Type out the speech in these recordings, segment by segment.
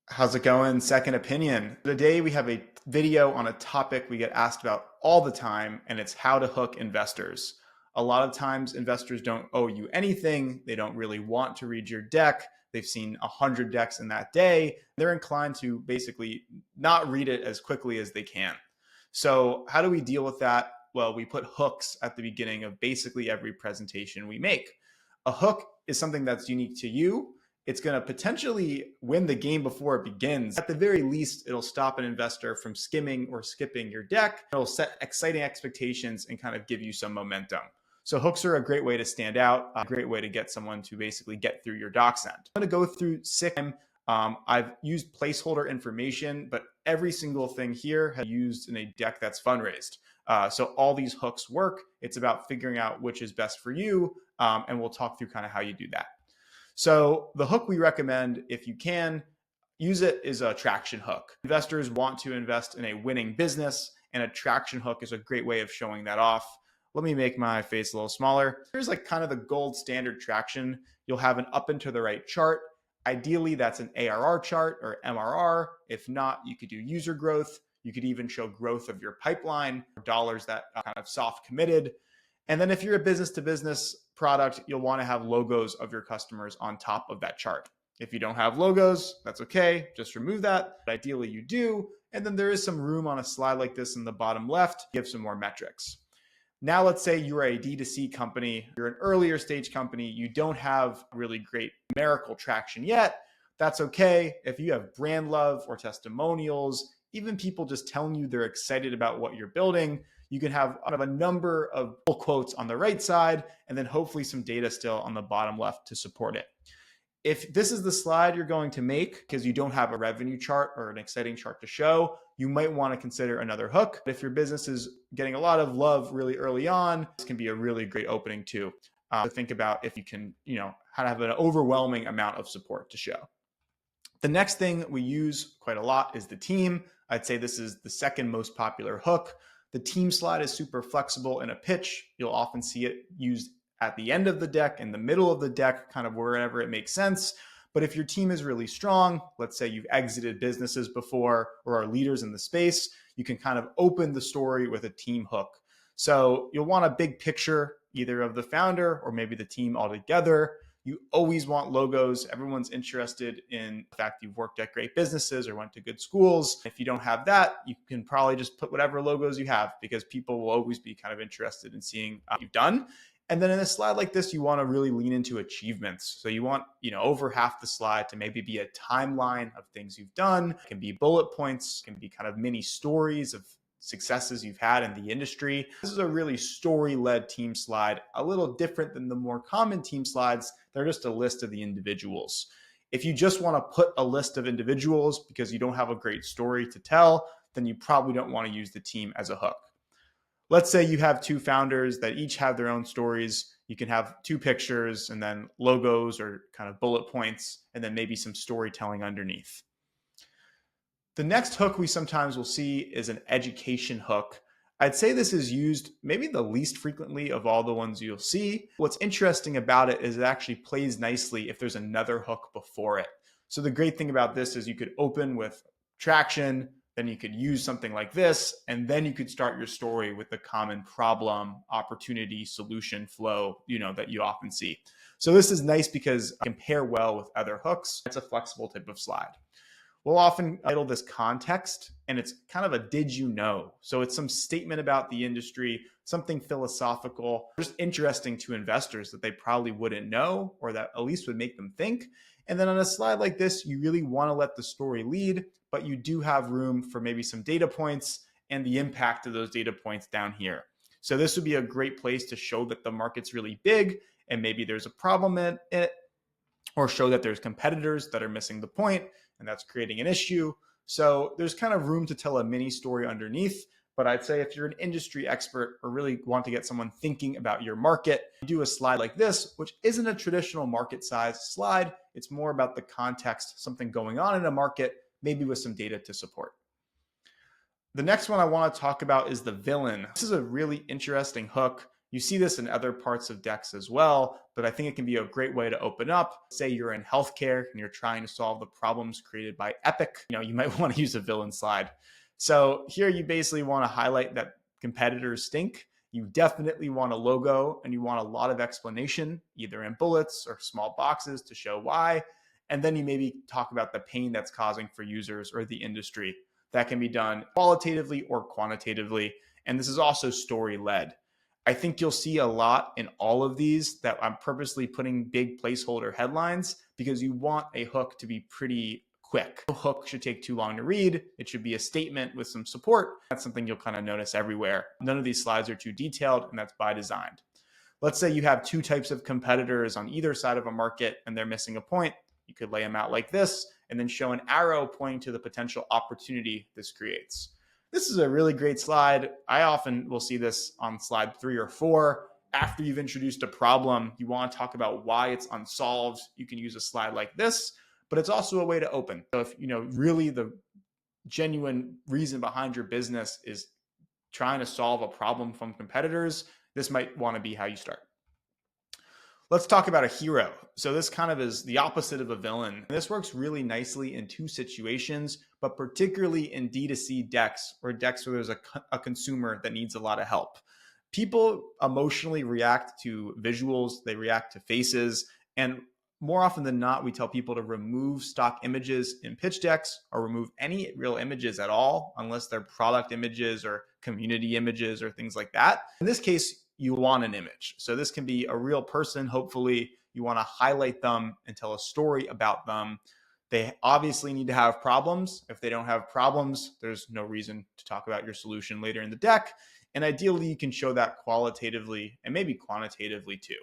How's it going? Second opinion. Today we have a video on a topic we get asked about all the time, and it's how to hook investors. A lot of times investors don't owe you anything. They don't really want to read your deck. They've seen 100 decks in that day. They're inclined to basically not read it as quickly as they can. So how do we deal with that? Well, we put hooks at the beginning of basically every presentation we make. A hook is something that's unique to you. It's going to potentially win the game before it begins. At the very least, it'll stop an investor from skimming or skipping your deck. It'll set exciting expectations and kind of give you some momentum. So hooks are a great way to stand out, a great way to get someone to basically get through your docsend. I'm going to go through 6. I've used placeholder information, but every single thing here has used in a deck that's fundraised. So all these hooks work. It's about figuring out which is best for you, and we'll talk through kind of how you do that. So the hook we recommend, if you can, use it is a traction hook. Investors want to invest in a winning business, and a traction hook is a great way of showing that off. Let me make my face a little smaller. Here's like kind of the gold standard traction. You'll have an up and to the right chart. Ideally, that's an ARR chart or MRR. If not, you could do user growth. You could even show growth of your pipeline, dollars that are kind of soft committed. And then if you're a business to business product, you'll want to have logos of your customers on top of that chart. If you don't have logos, that's okay. Just remove that. But ideally you do. And then there is some room on a slide like this in the bottom left, give some more metrics. Now, let's say you're a D2C company, you're an earlier stage company, you don't have really great numerical traction yet. That's okay. If you have brand love or testimonials, even people just telling you they're excited about what you're building, you can have a number of quotes on the right side and then hopefully some data still on the bottom left to support it. If this is the slide you're going to make because you don't have a revenue chart or an exciting chart to show, you might want to consider another hook. If your business is getting a lot of love really early on, this can be a really great opening too. To think about if you can, how to have an overwhelming amount of support to show. The next thing we use quite a lot is the team. I'd say this is the second most popular hook. The team slide is super flexible in a pitch. You'll often see it used at the end of the deck, in the middle of the deck, kind of wherever it makes sense. But if your team is really strong, let's say you've exited businesses before or are leaders in the space, you can kind of open the story with a team hook. So you'll want a big picture, either of the founder or maybe the team altogether. You always want logos. Everyone's interested in the fact you've worked at great businesses or went to good schools. If you don't have that, you can probably just put whatever logos you have because people will always be kind of interested in seeing what you've done. And then in a slide like this, you want to really lean into achievements. So you want, over half the slide to maybe be a timeline of things you've done. It can be bullet points, it can be kind of mini stories of successes you've had in the industry. This is a really story-led team slide, a little different than the more common team slides. They're just a list of the individuals. If you just want to put a list of individuals because you don't have a great story to tell, then you probably don't want to use the team as a hook. Let's say you have two founders that each have their own stories. You can have two pictures and then logos or kind of bullet points, and then maybe some storytelling underneath. The next hook we sometimes will see is an education hook. I'd say this is used maybe the least frequently of all the ones you'll see. What's interesting about it is it actually plays nicely if there's another hook before it. So the great thing about this is you could open with traction, then you could use something like this, and then you could start your story with the common problem, opportunity, solution flow, that you often see. So this is nice because it can pair well with other hooks. It's a flexible type of slide. We'll often title this context, and it's kind of a did you know? So it's some statement about the industry, something philosophical, just interesting to investors that they probably wouldn't know or that at least would make them think. And then on a slide like this, you really want to let the story lead, but you do have room for maybe some data points and the impact of those data points down here. So this would be a great place to show that the market's really big and maybe there's a problem in it, or show that there's competitors that are missing the point and that's creating an issue. So there's kind of room to tell a mini story underneath. But I'd say if you're an industry expert or really want to get someone thinking about your market, do a slide like this, which isn't a traditional market size slide. It's more about the context, something going on in a market, maybe with some data to support. The next one I want to talk about is the villain. This is a really interesting hook. You see this in other parts of decks as well, but I think it can be a great way to open up. Say you're in healthcare and you're trying to solve the problems created by Epic. You might want to use a villain slide. So here you basically want to highlight that competitors stink. You definitely want a logo and you want a lot of explanation, either in bullets or small boxes to show why. And then you maybe talk about the pain that's causing for users or the industry. That can be done qualitatively or quantitatively. And this is also story led. I think you'll see a lot in all of these that I'm purposely putting big placeholder headlines because you want a hook to be pretty quick. No hook should take too long to read. It should be a statement with some support. That's something you'll kind of notice everywhere. None of these slides are too detailed, and that's by design. Let's say you have two types of competitors on either side of a market and they're missing a point. You could lay them out like this and then show an arrow pointing to the potential opportunity this creates. This is a really great slide. I often will see this on slide 3 or 4. After you've introduced a problem, you want to talk about why it's unsolved. You can use a slide like this, but it's also a way to open. So if really the genuine reason behind your business is trying to solve a problem from competitors, this might want to be how you start. Let's talk about a hero. So this kind of is the opposite of a villain. This works really nicely in two situations, but particularly in D2C decks or decks where there's a consumer that needs a lot of help. People emotionally react to visuals, they react to faces, and more often than not, we tell people to remove stock images in pitch decks or remove any real images at all, unless they're product images or community images or things like that. In this case, you want an image. So this can be a real person. Hopefully you want to highlight them and tell a story about them. They obviously need to have problems. If they don't have problems, there's no reason to talk about your solution later in the deck. And ideally you can show that qualitatively and maybe quantitatively too.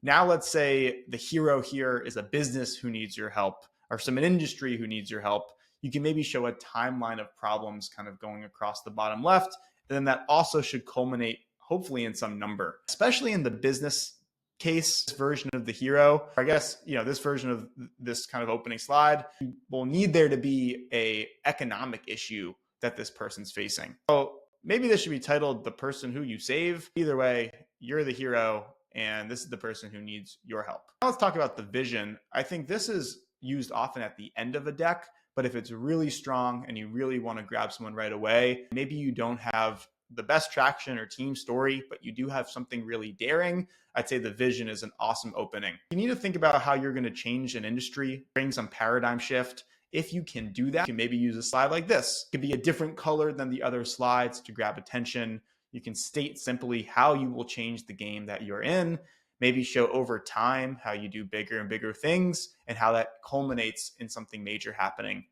Now let's say the hero here is a business who needs your help or some industry who needs your help. You can maybe show a timeline of problems kind of going across the bottom left. And then that also should culminate hopefully in some number, especially in the business case version of the hero. I guess, this version of this kind of opening slide will need there to be a economic issue that this person's facing. So maybe this should be titled The Person Who You Save. Either way, you're the hero and this is the person who needs your help. Now let's talk about the vision. I think this is used often at the end of a deck, but if it's really strong and you really want to grab someone right away, maybe you don't have the best traction or team story, but you do have something really daring, I'd say the vision is an awesome opening. You need to think about how you're going to change an industry, bring some paradigm shift. If you can do that, you can maybe use a slide like this. It could be a different color than the other slides to grab attention. You can state simply how you will change the game that you're in, maybe show over time how you do bigger and bigger things and how that culminates in something major happening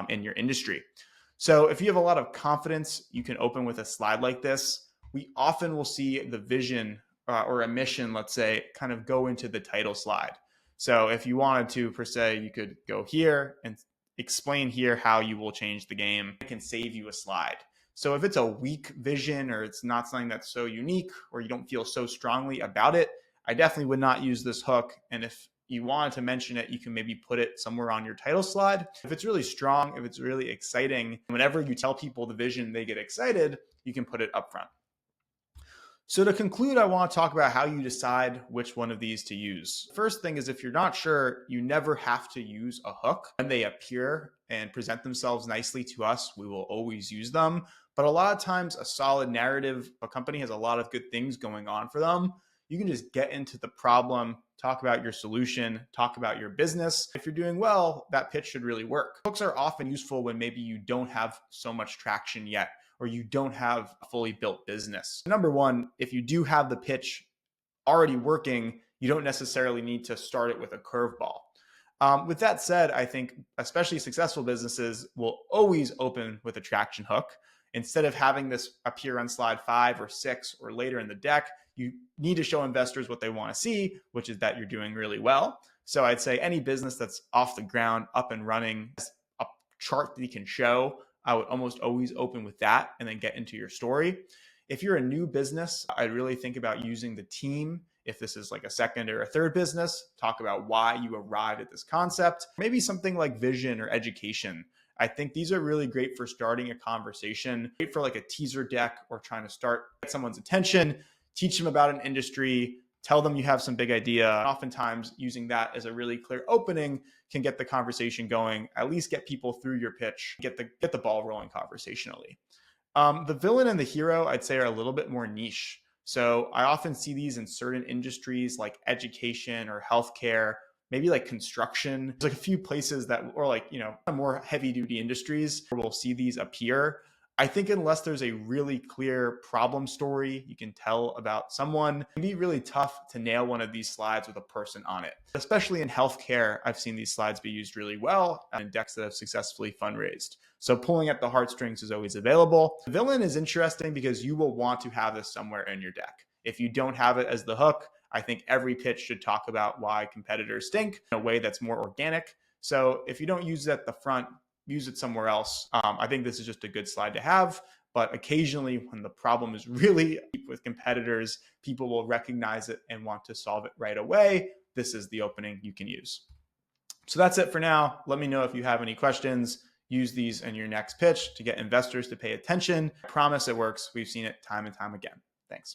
in your industry. So if you have a lot of confidence, you can open with a slide like this. We often will see the vision or a mission, let's say, kind of go into the title slide. So if you wanted to, per se, you could go here and explain here how you will change the game. It can save you a slide. So if it's a weak vision or it's not something that's so unique or you don't feel so strongly about it, I definitely would not use this hook. And if you wanted to mention it, you can maybe put it somewhere on your title slide. If it's really strong, if it's really exciting, whenever you tell people the vision, they get excited, you can put it up front. So to conclude, I want to talk about how you decide which one of these to use. First thing is if you're not sure, you never have to use a hook. When they appear and present themselves nicely to us, we will always use them. But a lot of times a solid narrative, a company has a lot of good things going on for them. You can just get into the problem, talk about your solution, talk about your business. If you're doing well, that pitch should really work. Hooks are often useful when maybe you don't have so much traction yet, or you don't have a fully built business. Number one, if you do have the pitch already working, you don't necessarily need to start it with a curveball. With that said, I think especially successful businesses will always open with a traction hook. Instead of having this appear on slide 5 or 6 or later in the deck, you need to show investors what they want to see, which is that you're doing really well. So I'd say any business that's off the ground, up and running, a chart that you can show, I would almost always open with that and then get into your story. If you're a new business, I'd really think about using the team. If this is like a second or a third business, talk about why you arrived at this concept. Maybe something like vision or education. I think these are really great for starting a conversation, great for like a teaser deck or trying to get someone's attention. teach them about an industry, tell them you have some big idea. Oftentimes using that as a really clear opening can get the conversation going, at least get people through your pitch, get the ball rolling conversationally. The villain and the hero, I'd say, are a little bit more niche. So I often see these in certain industries like education or healthcare, maybe like construction. There's like a few places that, or like, more heavy duty industries where we'll see these appear. I think unless there's a really clear problem story you can tell about someone, it can be really tough to nail one of these slides with a person on it. Especially in healthcare, I've seen these slides be used really well in decks that have successfully fundraised. So pulling at the heartstrings is always available. The villain is interesting because you will want to have this somewhere in your deck. If you don't have it as the hook, I think every pitch should talk about why competitors stink in a way that's more organic. So if you don't use it at the front, use it somewhere else. I think this is just a good slide to have, but occasionally when the problem is really deep with competitors, people will recognize it and want to solve it right away. This is the opening you can use. So that's it for now. Let me know if you have any questions. Use these in your next pitch to get investors to pay attention. I promise it works. We've seen it time and time again. Thanks.